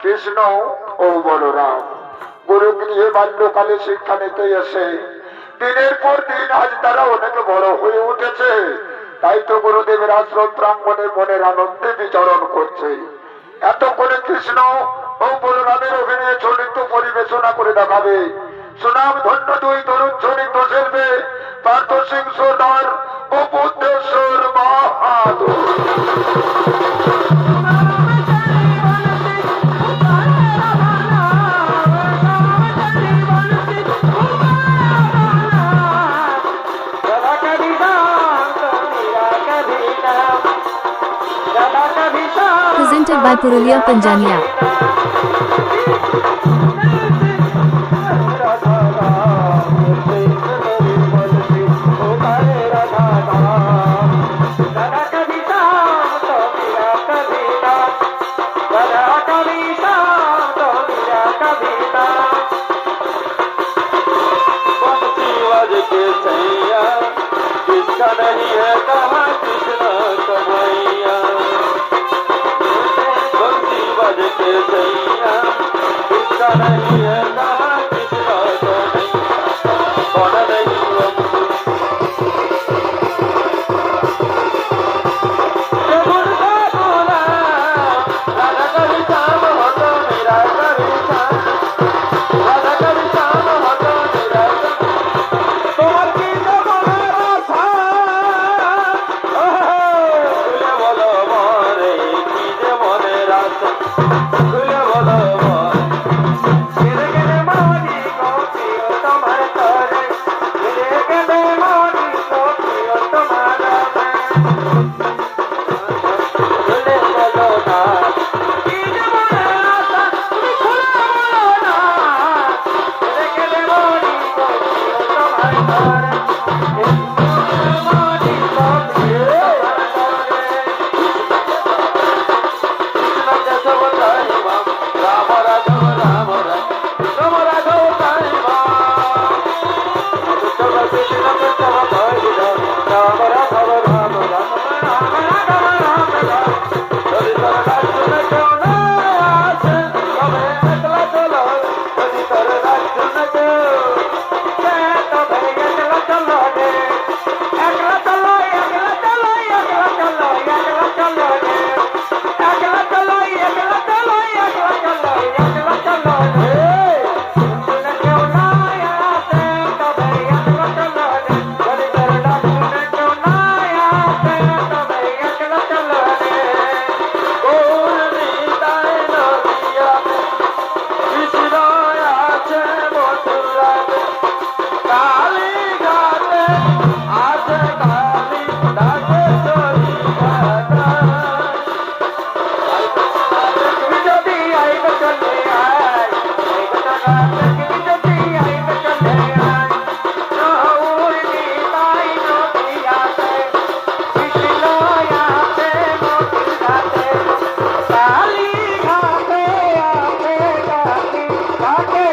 কৃষ্ণ ও বলরাম গুরুগৃহে বাল্যকালে শিক্ষা নিতে এসে দিনের পর দিন আজ তারা অনেক বড় হয়ে উঠেছে। তাই তো গুরুদেবের আশ্রম প্রাঙ্গণে মনের আনন্দে বিচরণ করছে। এতক্ষণে কৃষ্ণ ও বলরামের অভিনয় চরিত্র পরিবেশনা করে দেখাবে সুনাম ধন্য দুই তরুণ চরিত্র শিল্পী পার্থ সিং সর্দার ও বুদ্ধেশ্বর বাহাদুর। Presented by Purulia Panjania. नहीं है कहाँ कृष्ण कन्हैया बंसी बज के सैया किसका नहीं है कहाँ कृष्ण कन्हैया कौन नहीं राधा कभी शाम हो तो मेरा कभी शाम राधा कभी शाम हो तो मेरा তোমার কি কাকে